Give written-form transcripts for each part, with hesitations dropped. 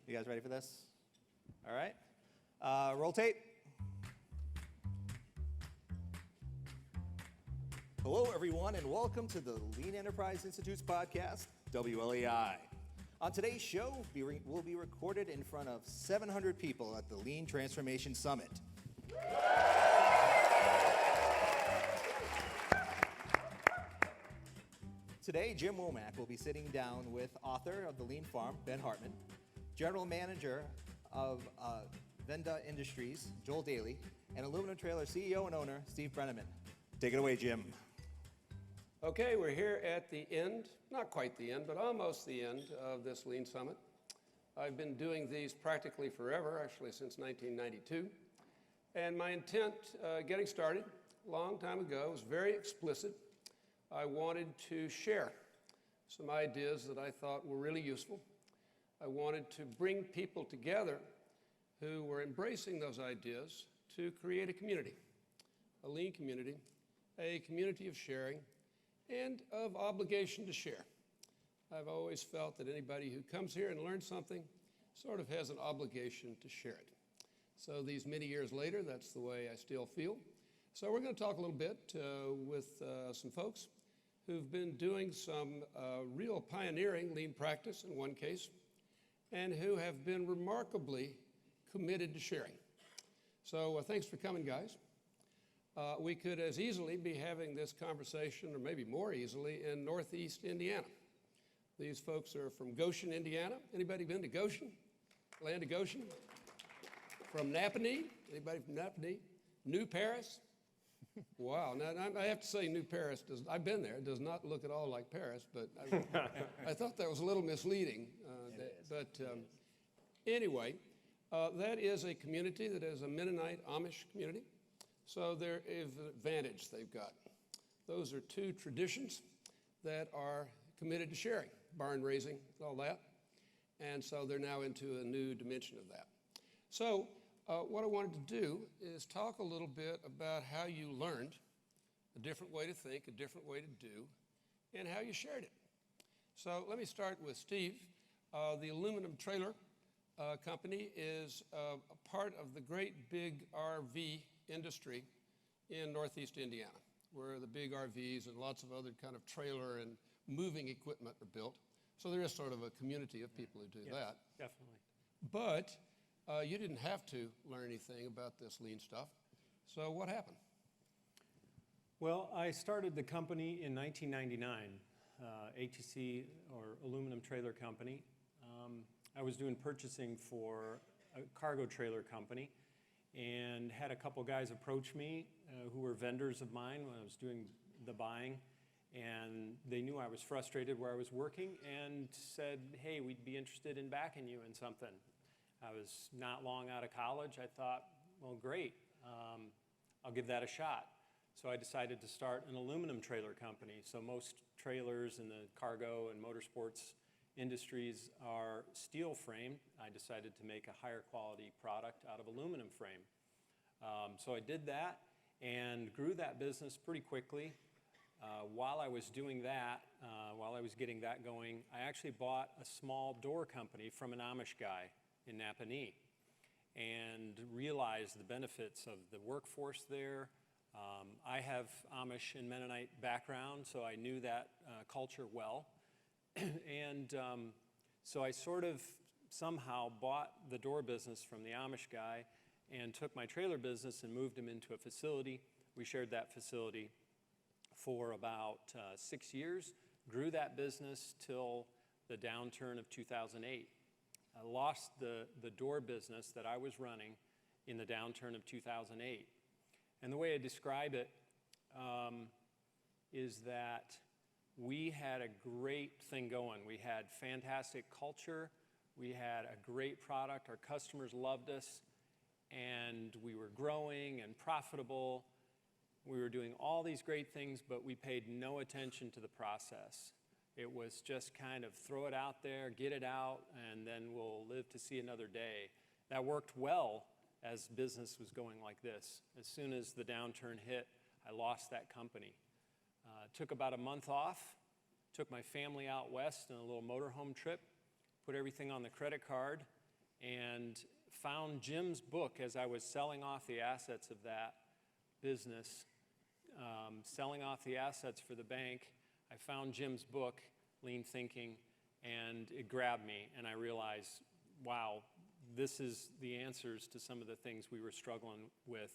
You guys ready for this? All right. Roll tape. Hello, everyone, and welcome to the Lean Enterprise Institute's podcast, WLEI. On today's show, we'll be recorded in front of 700 people at the Lean Transformation Summit. Today, Jim Womack will be sitting down with author of The Lean Farm, Ben Hartman, general manager of Veada Industries, Joel Daly, and aluminum trailer CEO and owner, Steve Brenneman. Take it away, Jim. Okay, we're here at the end, not quite the end, but almost the end of this Lean Summit. I've been doing these practically forever, actually since 1992. And my intent getting started a long time ago was very explicit. I wanted to share some ideas that I thought were really useful. I wanted to bring people together who were embracing those ideas to create a community, a lean community, a community of sharing, and of obligation to share. I've always felt that anybody who comes here and learns something sort of has an obligation to share it. So these many years later, that's the way I still feel. So we're going to talk a little bit with some folks who've been doing some real pioneering lean practice in one case, and who have been remarkably committed to sharing. So thanks for coming, guys. We could as easily be having this conversation, or maybe more easily, in Northeast Indiana. These folks are from Goshen, Indiana. Anybody been to Goshen? Land of Goshen? From Napanee? Anybody from Napanee? New Paris? Wow, now I have to say New Paris, I've been there, it does not look at all like Paris, but I thought that was a little misleading. Anyway, that is a community that is a Mennonite Amish community. So there is an advantage they've got. Those are two traditions that are committed to sharing, barn raising, all that. And so they're now into a new dimension of that. So what I wanted to do is talk a little bit about how you learned a different way to think, a different way to do, and how you shared it. So let me start with Steve. The aluminum trailer company is a part of the great big RV industry in Northeast Indiana, where the big RVs and lots of other kind of trailer and moving equipment are built. So there is sort of a community of people who do that. Definitely. But you didn't have to learn anything about this lean stuff. So what happened? Well, I started the company in 1999, ATC, or Aluminum Trailer Company. I was doing purchasing for a cargo trailer company and had a couple guys approach me who were vendors of mine when I was doing the buying. And they knew I was frustrated where I was working and said, hey, we'd be interested in backing you in something. I was not long out of college. I thought, well, great, I'll give that a shot. So I decided to start an aluminum trailer company. So most trailers in the cargo and motorsports industries are steel framed. I decided to make a higher quality product out of aluminum frame. So I did that and grew that business pretty quickly. While I was doing that, while I was getting that going, I actually bought a small door company from an Amish guy in Napanee and realized the benefits of the workforce there. I have Amish and Mennonite background, so I knew that culture well. And so I sort of somehow bought the door business from the Amish guy and took my trailer business and moved him into a facility. We shared that facility for about 6 years, grew that business till the downturn of 2008. I lost the door business that I was running in the downturn of 2008. And the way I describe it is that we had a great thing going. We had fantastic culture. We had a great product. Our customers loved us. And we were growing and profitable. We were doing all these great things, but we paid no attention to the process. It was just kind of throw it out there, get it out, and then we'll live to see another day. That worked well as business was going like this. As soon as the downturn hit, I lost that company. Took about a month off, took my family out west on a little motorhome trip, put everything on the credit card, and found Jim's book as I was selling off the assets of that business, selling off the assets for the bank. I found Jim's book, Lean Thinking, and it grabbed me, and I realized, wow, this is the answers to some of the things we were struggling with,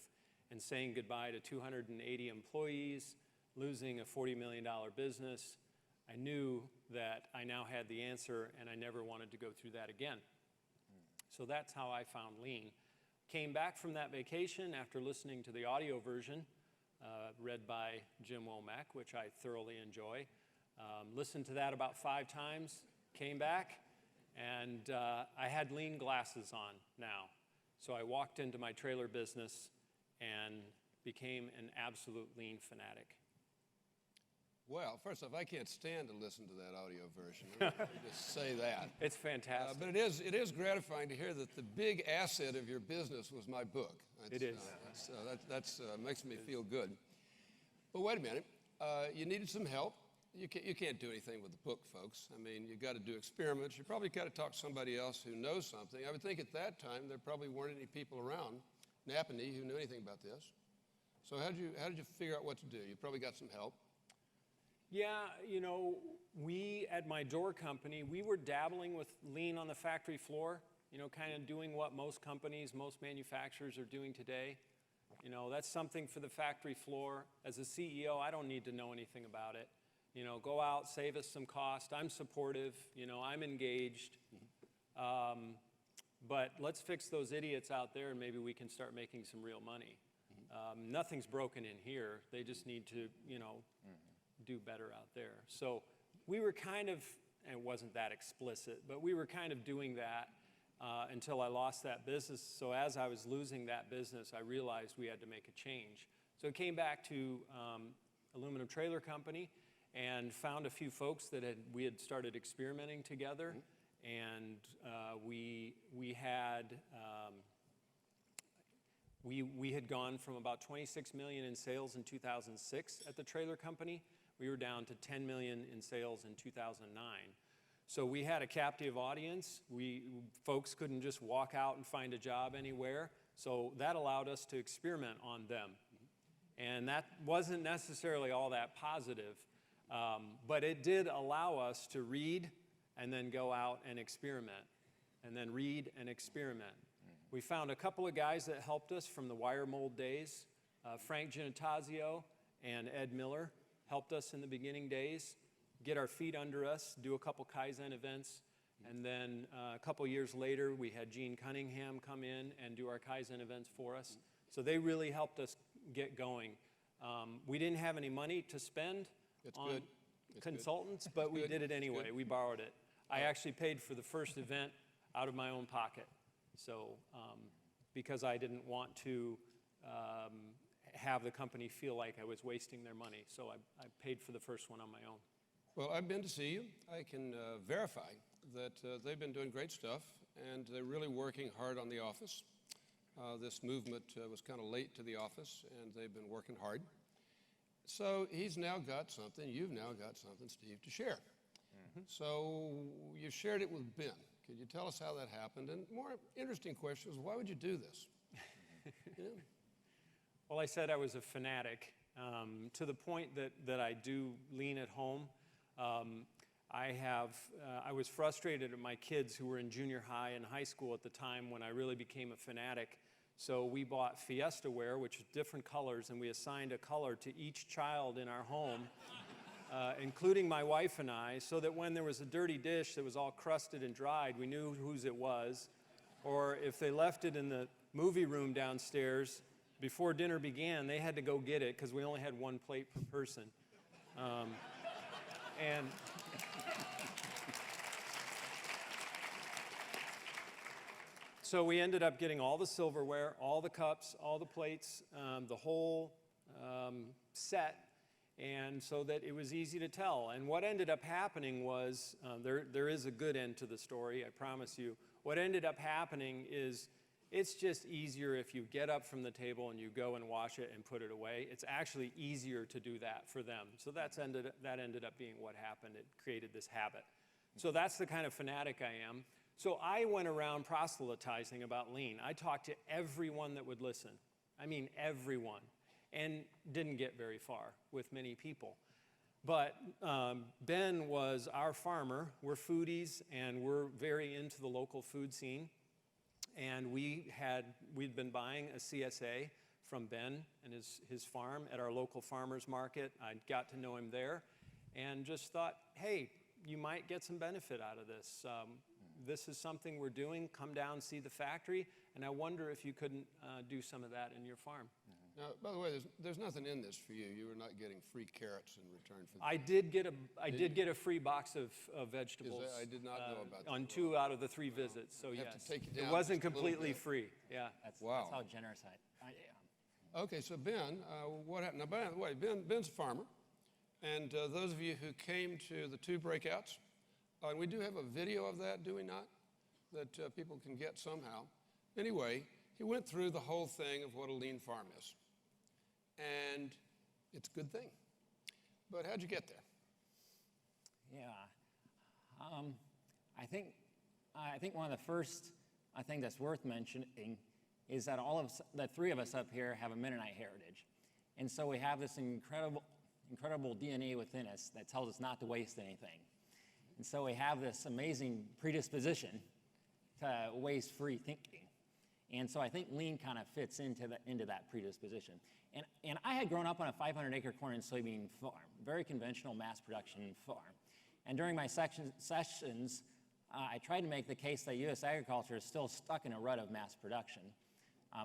and saying goodbye to 280 employees, losing a $40 million business. I knew that I now had the answer, and I never wanted to go through that again. So that's how I found Lean. Came back from that vacation after listening to the audio version, read by Jim Womack, which I thoroughly enjoy. Listened to that about 5 times, came back, and I had Lean glasses on now. So I walked into my trailer business and became an absolute Lean fanatic. Well, first off, I can't stand to listen to that audio version. Let me just say that. It's fantastic. But it is gratifying to hear that the big asset of your business was my book. It is. That makes me feel good. But wait a minute. You needed some help. You can't do anything with the book, folks. I mean, you've got to do experiments. You probably got to talk to somebody else who knows something. I would think at that time there probably weren't any people around, Napanee, who knew anything about this. So how did you figure out what to do? You probably got some help. Yeah, you know, we at my door company, we were dabbling with Lean on the factory floor, you know, kind of doing what most companies, most manufacturers are doing today. You know, that's something for the factory floor. As a CEO, I don't need to know anything about it. You know, go out, save us some cost. I'm supportive, you know, I'm engaged. But let's fix those idiots out there and maybe we can start making some real money. Nothing's broken in here. They just need to, you know, do better out there. So we were kind of, and it wasn't that explicit, but we were kind of doing that until I lost that business. So as I was losing that business, I realized we had to make a change. So I came back to Aluminum Trailer Company and found a few folks that we had started experimenting together. And we had gone from about 26 million in sales in 2006 at the trailer company. We were down to 10 million in sales in 2009. So we had a captive audience. Folks couldn't just walk out and find a job anywhere. So that allowed us to experiment on them. And that wasn't necessarily all that positive, but it did allow us to read and then go out and experiment, and then read and experiment. We found a couple of guys that helped us from the wire mold days. Frank Ginatazio and Ed Miller helped us in the beginning days, get our feet under us, do a couple Kaizen events, and then a couple years later, we had Gene Cunningham come in and do our Kaizen events for us. So they really helped us get going. We didn't have any money to spend on consultants, but we did it anyway. We borrowed it. I actually paid for the first event out of my own pocket. So, because I didn't want to have the company feel like I was wasting their money. So I paid for the first one on my own. Well, I've been to see you. I can verify that they've been doing great stuff, and they're really working hard on the office. This movement was kind of late to the office, and they've been working hard. So he's now got something, you've now got something, Steve, to share. So you shared it with Ben. Could you tell us how that happened? And more interesting question is, why would you do this? You know? Well, I said I was a fanatic to the point that I do lean at home. I was frustrated at my kids who were in junior high and high school at the time when I really became a fanatic. So we bought Fiesta ware, which is different colors, and we assigned a color to each child in our home, including my wife and I, so that when there was a dirty dish that was all crusted and dried, we knew whose it was. Or if they left it in the movie room downstairs, before dinner began, they had to go get it because we only had one plate per person. And so we ended up getting all the silverware, all the cups, all the plates, the whole set, and so that it was easy to tell. And what ended up happening was, there is a good end to the story, I promise you. What ended up happening is it's just easier if you get up from the table and you go and wash it and put it away. It's actually easier to do that for them. So that ended up being what happened. It created this habit. So that's the kind of fanatic I am. So I went around proselytizing about lean. I talked to everyone that would listen. I mean, everyone. And didn't get very far with many people. But Ben was our farmer. We're foodies, and we're very into the local food scene. And we'd been buying a CSA from Ben and his farm at our local farmers market. I got to know him there and just thought, hey, you might get some benefit out of this. This is something we're doing. Come down, see the factory, and I wonder if you couldn't do some of that in your farm. Now, by the way, there's nothing in this for you. You were not getting free carrots in return for that. I did get a free box of vegetables. I did not know about that. On 2 out of the 3 visits, so have yes. to take it down It wasn't just a little completely bit. free, yeah. Wow. That's how generous I am. Okay, so Ben, what happened? Now, by the way, Ben's a farmer, and those of you who came to the 2 breakouts, and we do have a video of that, do we not? That people can get somehow. Anyway, he went through the whole thing of what a lean farm is. And it's a good thing. But how'd you get there? Yeah. I think one of the first thing that's worth mentioning is that the 3 of us up here have a Mennonite heritage. And so we have this incredible DNA within us that tells us not to waste anything. And so we have this amazing predisposition to waste-free thinking. And so I think lean kind of fits into that predisposition. And I had grown up on a 500-acre corn and soybean farm, very conventional mass production farm. And during my sessions, I tried to make the case that U.S. agriculture is still stuck in a rut of mass production.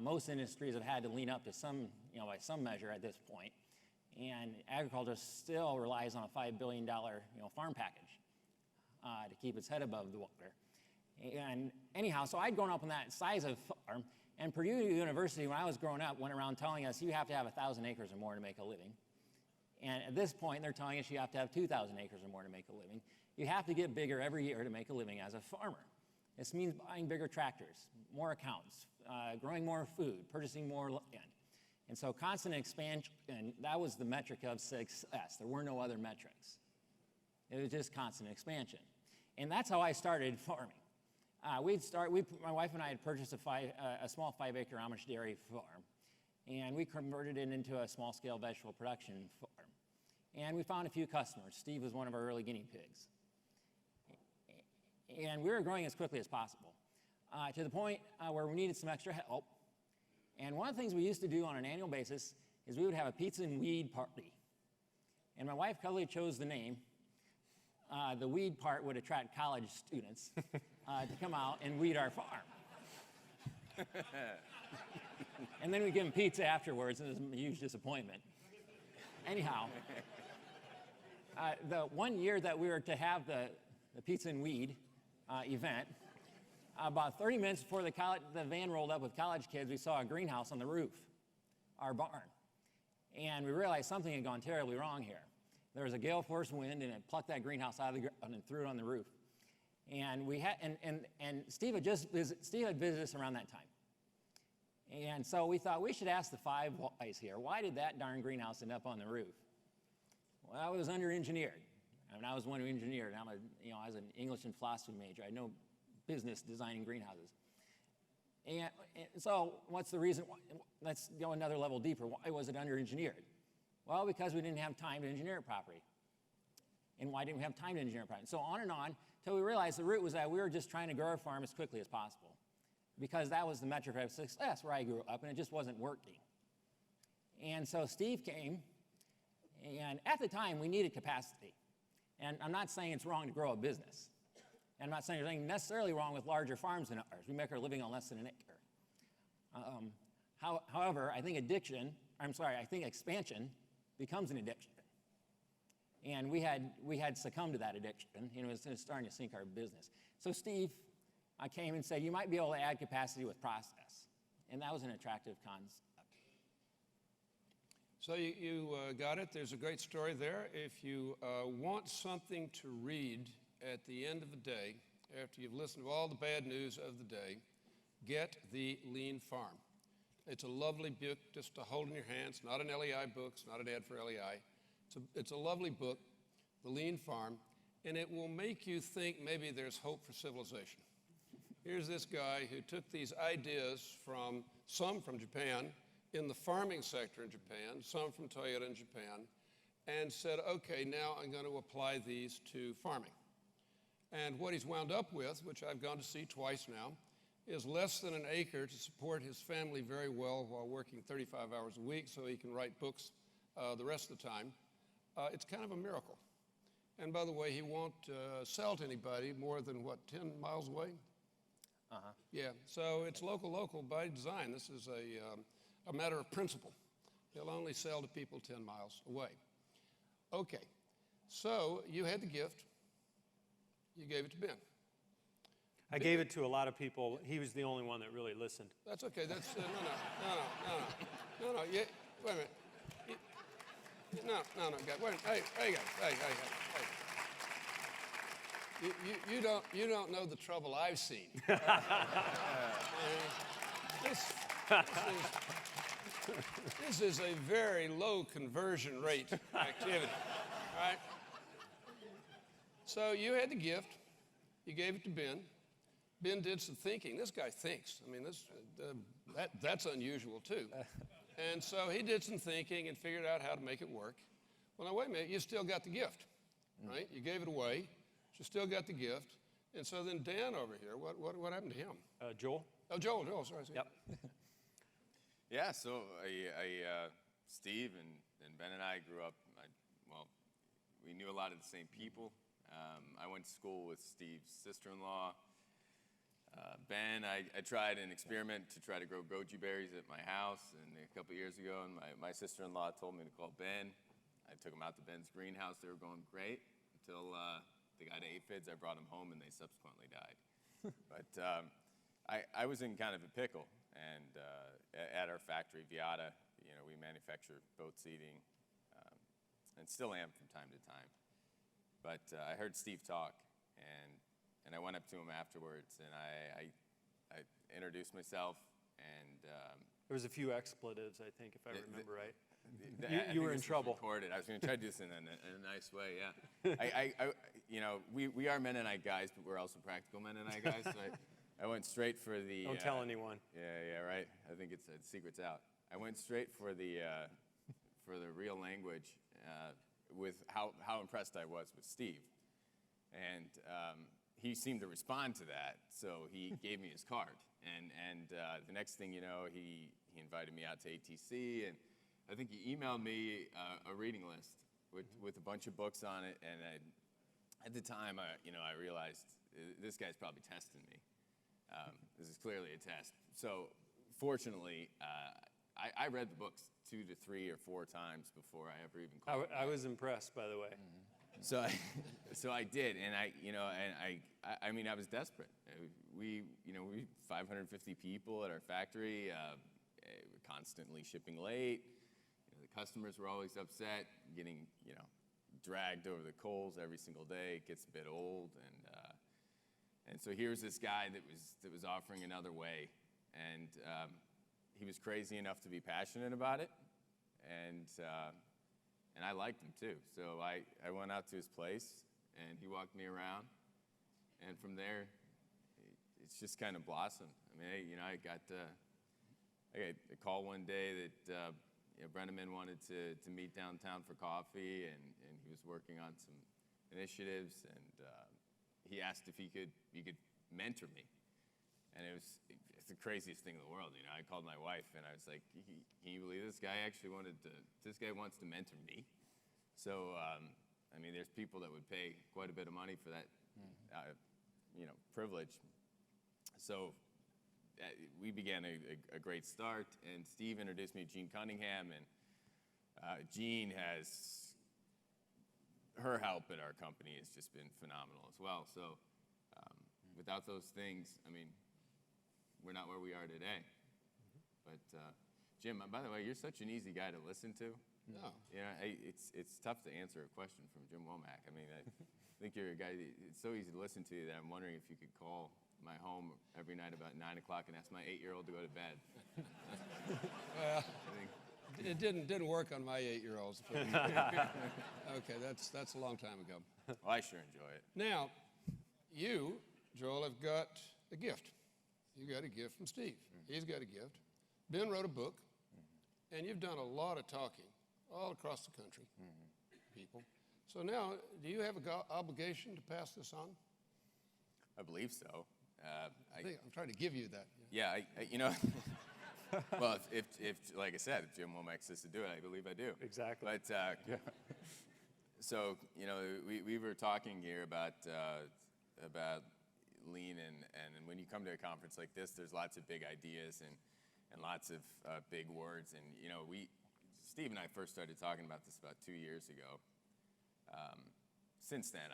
Most industries have had to lean up to by some measure at this point. And agriculture still relies on a $5 billion farm package to keep its head above the water. And anyhow, so I'd grown up on that size of farm, and Purdue University, when I was growing up, went around telling us you have to have 1,000 acres or more to make a living. And at this point, they're telling us you have to have 2,000 acres or more to make a living. You have to get bigger every year to make a living as a farmer. This means buying bigger tractors, more accounts, growing more food, purchasing more land. And so constant expansion, that was the metric of success. There were no other metrics. It was just constant expansion. And that's how I started farming. My wife and I had purchased a small 5-acre Amish dairy farm, and we converted it into a small-scale vegetable production farm. And we found a few customers. Steve was one of our early guinea pigs. And we were growing as quickly as possible, to the point where we needed some extra help. And one of the things we used to do on an annual basis is we would have a pizza and weed party. And my wife cleverly chose the name. The weed part would attract college students to come out and weed our farm. And then we give them pizza afterwards, and it was a huge disappointment. Anyhow, the one year that we were to have the pizza and weed event, about 30 minutes before the van rolled up with college kids, we saw a greenhouse on the roof, our barn. And we realized something had gone terribly wrong here. There was a gale force wind, and it plucked that greenhouse out of the ground and threw it on the roof. And we had, and Steve had visited us around that time. And so we thought we should ask the 5 whys here. Why did that darn greenhouse end up on the roof? Well, it was under-engineered. I mean, I was one who engineered. I was an English and philosophy major. I had no business designing greenhouses. And so what's the reason? Let's go another level deeper. Why was it under-engineered? Well, because we didn't have time to engineer it properly. And why didn't we have time to engineer it properly? So on and on, until we realized the root was that we were just trying to grow our farm as quickly as possible, because that was the metric of success where I grew up, and it just wasn't working. And so Steve came, and at the time, we needed capacity. And I'm not saying it's wrong to grow a business. And I'm not saying there's anything necessarily wrong with larger farms than ours. We make our living on less than an acre. However, I think expansion becomes an addiction. And we had succumbed to that addiction, and it was starting to sink our business. So Steve came and said, you might be able to add capacity with process. And that was an attractive concept. So you got it. There's a great story there. If you want something to read at the end of the day, after you've listened to all the bad news of the day, get The Lean Farm. It's a lovely book just to hold in your hands, not an LEI book, it's not an ad for LEI. It's a lovely book, The Lean Farm, and it will make you think maybe there's hope for civilization. here's this guy who took these ideas from, some from Japan, in the farming sector in Japan, some from Toyota in Japan, and said, okay, now I'm going to apply these to farming. And what he's wound up with, which I've gone to see twice now, is less than an acre to support his family very well while working 35 hours a week so he can write books the rest of the time. It's kind of a miracle. And by the way, he won't sell to anybody more than, what, 10 miles away? Uh-huh. Yeah, so it's local by design. This is a matter of principle. He'll only sell to people 10 miles away. Okay, so you had the gift. You gave it to Ben. I gave it to a lot of people. He was the only one that really listened. That's okay. That's no. Yeah, wait a minute. No, guys. Wait. Hey, guys. Hey. You don't know the trouble I've seen. This is a very low conversion rate activity. All right. So you had the gift. You gave it to Ben. Ben did some thinking. This guy thinks. I mean, that's unusual, too. And so he did some thinking and figured out how to make it work. Well, now, wait a minute. You still got the gift, right? You gave it away. But you still got the gift. And so then Dan over here, what happened to him? Joel? Oh, Joel, sorry. Yep. Yeah, so Steve and Ben and I grew up, we knew a lot of the same people. I went to school with Steve's sister-in-law. Ben, I tried an experiment to try to grow goji berries at my house, and a couple years ago, and my sister-in-law told me to call Ben. I took him out to Ben's greenhouse. They were going great until they got aphids. I brought them home, and they subsequently died. But I was in kind of a pickle, and at our factory, Veada, we manufacture boat seating, and still am from time to time. But I heard Steve talk, and I went up to him afterwards, and I introduced myself, and There was a few expletives, I think, if I remember right. you were in trouble. Recorded. I was going to try to do this in a nice way, yeah. We are Mennonite guys, but we're also practical Mennonite guys, so I went straight for the... Don't tell anyone. Yeah, right. I think it's the secret's out. I went straight for the real language with how impressed I was with Steve. And he seemed to respond to that, so he gave me his card. And the next thing you know, he invited me out to ATC, and I think he emailed me a reading list with a bunch of books on it. And at the time, I realized this guy's probably testing me. This is clearly a test. So fortunately, I read the books 2 to 3 or 4 times before I ever even called. I was impressed, by the way. Mm-hmm. So I did, and I mean, I was desperate. We 550 people at our factory, we're constantly shipping late. The customers were always upset, getting dragged over the coals every single day. It gets a bit old, and so here's this guy that was offering another way, and he was crazy enough to be passionate about it, and I liked him too. So I went out to his place, and he walked me around, and from there, it's just kind of blossomed. I mean, I got a call one day that Brenneman wanted to meet downtown for coffee, and he was working on some initiatives, and he asked if he could mentor me, and it's the craziest thing in the world. I called my wife, and I was like, "Can you believe this guy actually this guy wants to mentor me?" So, I mean, there's people that would pay quite a bit of money for that, privilege. So we began a great start, and Steve introduced me to Jean Cunningham, and Jean her help at our company has just been phenomenal as well. So without those things, I mean, we're not where we are today. But Jim, by the way, you're such an easy guy to listen to. No. It's tough to answer a question from Jim Womack. I mean, I think you're a guy it's so easy to listen to that I'm wondering if you could call my home every night about 9 o'clock and ask my 8-year-old to go to bed. Well, it didn't work on my 8-year-olds. Okay, that's a long time ago. Well, I sure enjoy it. Now, you, Joel, have got a gift. You got a gift from Steve. He's got a gift. Ben wrote a book, and you've done a lot of talking all across the country, people. So now, do you have an obligation to pass this on? I believe so. I think I'm trying to give you that. Yeah, you know, well, if like I said, if Jim Womack says to do it, I believe I do. Exactly. But so you know, we were talking here about lean, and when you come to a conference like this, there's lots of big ideas and lots of big words, and you know, Steve and I first started talking about this about 2 years ago. Since then,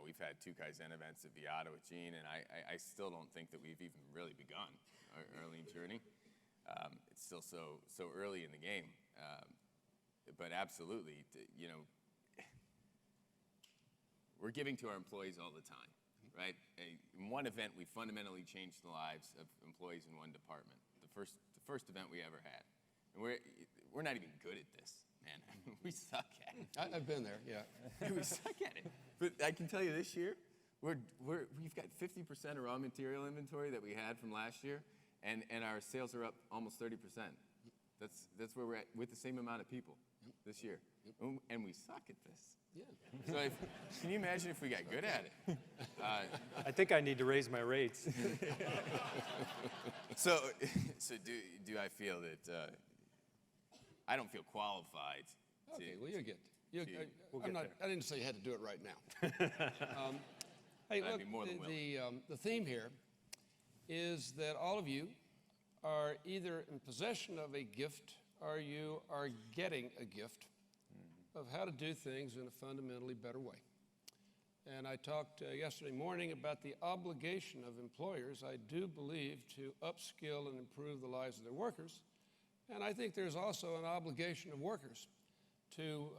we've had 2 Kaizen events at Veada with Gene, and I still don't think that we've even really begun our lean journey. It's still so early in the game, but absolutely, you know, we're giving to our employees all the time, right? In one event, we fundamentally changed the lives of employees in one department. The first event we ever had, and we're not even good at this. Man, we suck at it. I've been there, yeah. We suck at it. But I can tell you this year, we've got 50% of raw material inventory that we had from last year, and our sales are up almost 30%. That's where we're at with the same amount of people this year. And we suck at this. Yeah. So can you imagine if we got good at it? I think I need to raise my rates. So do I feel that I don't feel qualified to... Okay, well, you're good. We'll get there. I didn't say you had to do it right now. Hey, I'd look, be more than willing. the theme here is that all of you are either in possession of a gift or you are getting a gift of how to do things in a fundamentally better way. And I talked yesterday morning about the obligation of employers, I do believe, to upskill and improve the lives of their workers. And I think there's also an obligation of workers to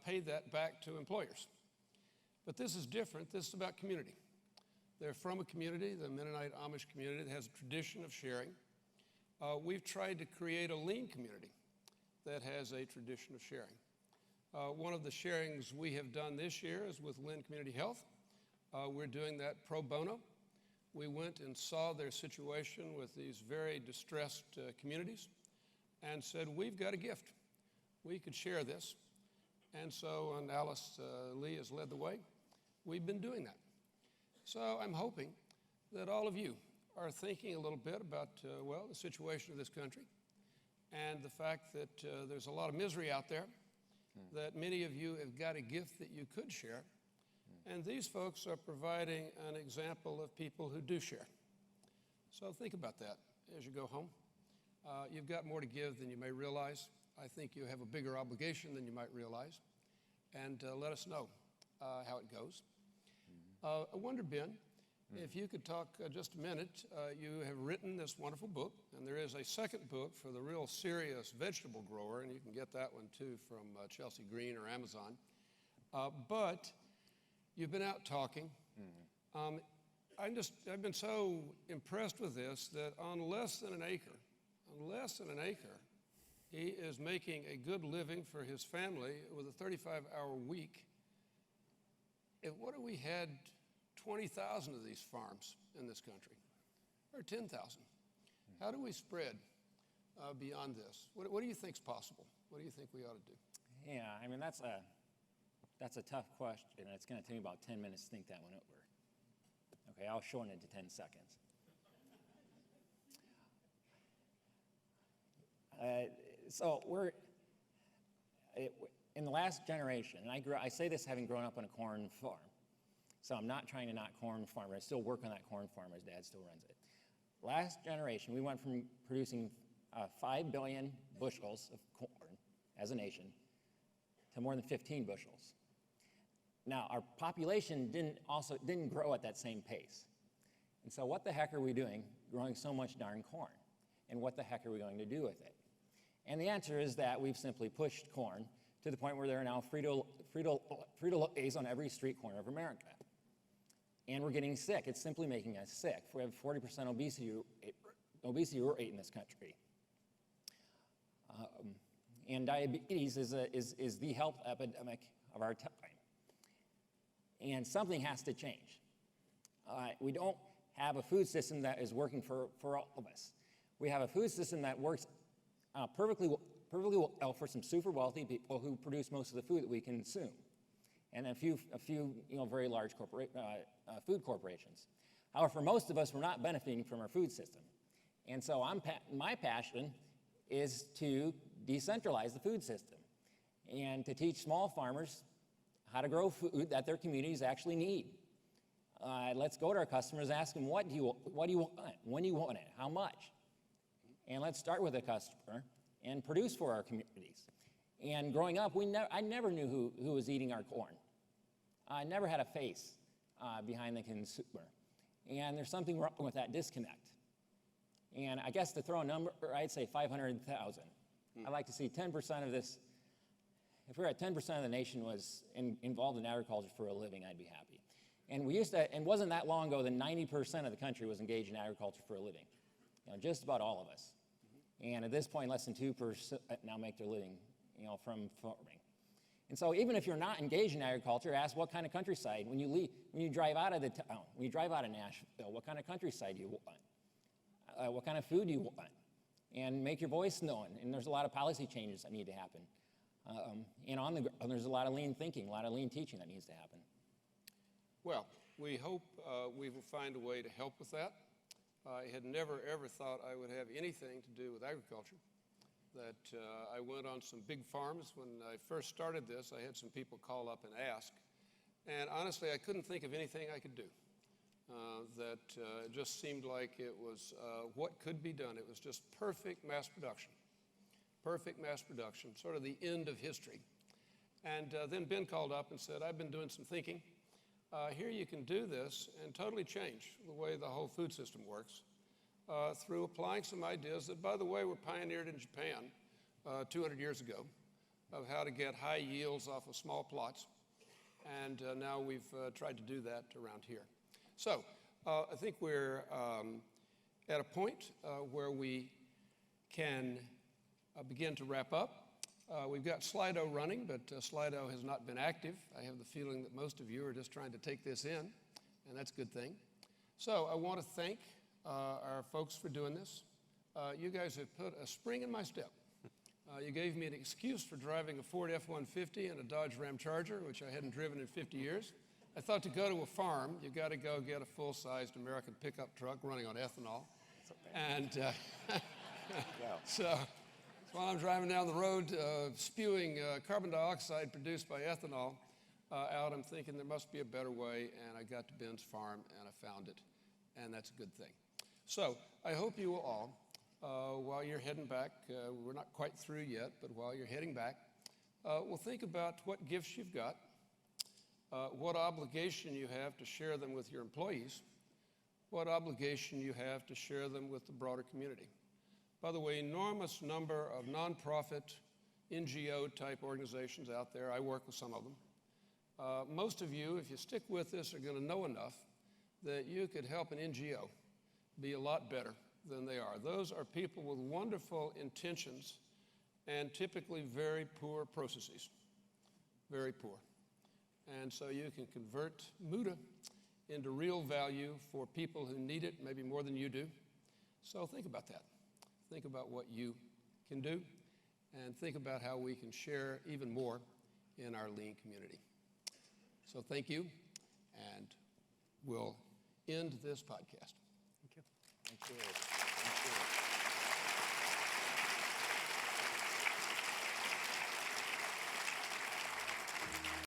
pay that back to employers. But this is different. This is about community. They're from a community, the Mennonite Amish community, that has a tradition of sharing. We've tried to create a lean community that has a tradition of sharing. One of the sharings we have done this year is with Lynn Community Health. We're doing that pro bono. We went and saw their situation with these very distressed communities and said, we've got a gift. We could share this. And so, and Alice Lee has led the way. We've been doing that. So I'm hoping that all of you are thinking a little bit about, the situation of this country and the fact that there's a lot of misery out there, that many of you have got a gift that you could share. And these folks are providing an example of people who do share. So think about that as you go home. You've got more to give than you may realize. I think you have a bigger obligation than you might realize. And let us know how it goes. I wonder, Ben, if you could talk just a minute. You have written this wonderful book, and there is a second book for the real serious vegetable grower, and you can get that one too from Chelsea Green or Amazon. But you've been out talking. I've been so impressed with this that on less than an acre, he is making a good living for his family with a 35-hour week. What if we had 20,000 of these farms in this country, or 10,000? How do we spread beyond this? What do you think is possible? What do you think we ought to do? Yeah, I mean, that's a tough question, and it's going to take me about 10 minutes to think that one over. Okay, I'll shorten it to 10 seconds. So in the last generation, and I say this having grown up on a corn farm, so I'm not trying to knock corn farmers. I still work on that corn farm. His dad still runs it. Last generation, we went from producing 5 billion bushels of corn as a nation to more than 15 bushels. Now, our population didn't grow at that same pace. And so what the heck are we doing growing so much darn corn? And what the heck are we going to do with it? And the answer is that we've simply pushed corn to the point where there are now Frito-Lays on every street corner of America. And we're getting sick. It's simply making us sick. We have 40% obesity rate in this country. And diabetes is the health epidemic of our time. And something has to change. We don't have a food system that is working for all of us. We have a food system that works perfectly well for some super wealthy people who produce most of the food that we consume, and a few very large food corporations. However, for most of us, we're not benefiting from our food system. And so my passion is to decentralize the food system and to teach small farmers how to grow food that their communities actually need. Let's go to our customers, ask them, what do you want? When do you want it? How much? And let's start with the customer and produce for our communities. And growing up, I never knew who was eating our corn. I never had a face behind the consumer. And there's something wrong with that disconnect. And I guess to throw a number, I'd say 500,000. I'd like to see 10% of this. If we're at 10% of the nation was involved in agriculture for a living, I'd be happy. And and wasn't that long ago that 90% of the country was engaged in agriculture for a living. Just about all of us. And at this point, less than 2% now make their living, from farming. And so even if you're not engaged in agriculture, ask what kind of countryside. When you drive out of the town, when you drive out of Nashville, what kind of countryside do you want? What kind of food do you want? And make your voice known. And there's a lot of policy changes that need to happen. And there's a lot of lean thinking, a lot of lean teaching that needs to happen. Well, we hope we will find a way to help with that. I had never, ever thought I would have anything to do with agriculture. That I went on some big farms. When I first started this, I had some people call up and ask. And honestly, I couldn't think of anything I could do. It just seemed like it was what could be done. It was just perfect mass production. Perfect mass production, sort of the end of history. And then Ben called up and said, I've been doing some thinking. Here you can do this and totally change the way the whole food system works through applying some ideas that, by the way, were pioneered in Japan 200 years ago of how to get high yields off of small plots. And now we've tried to do that around here. So I think we're at a point where we can begin to wrap up. We've got Slido running, but Slido has not been active. I have the feeling that most of you are just trying to take this in, and that's a good thing. So I want to thank our folks for doing this. You guys have put a spring in my step. You gave me an excuse for driving a Ford F-150 and a Dodge Ram Charger, which I hadn't driven in 50 years. I thought to go to a farm, you got to go get a full-sized American pickup truck running on ethanol. And so while I'm driving down the road spewing carbon dioxide produced by ethanol out, I'm thinking there must be a better way, and I got to Ben's farm and I found it, and that's a good thing. So I hope you will all, while you're heading back, we're not quite through yet, but while you're heading back, we'll think about what gifts you've got, what obligation you have to share them with your employees, what obligation you have to share them with the broader community. By the way, enormous number of nonprofit, NGO-type organizations out there. I work with some of them. Most of you, if you stick with this, are going to know enough that you could help an NGO be a lot better than they are. Those are people with wonderful intentions and typically very poor processes. Very poor. And so you can convert muda into real value for people who need it, maybe more than you do. So think about that. Think about what you can do, and think about how we can share even more in our lean community. So thank you, and we'll end this podcast.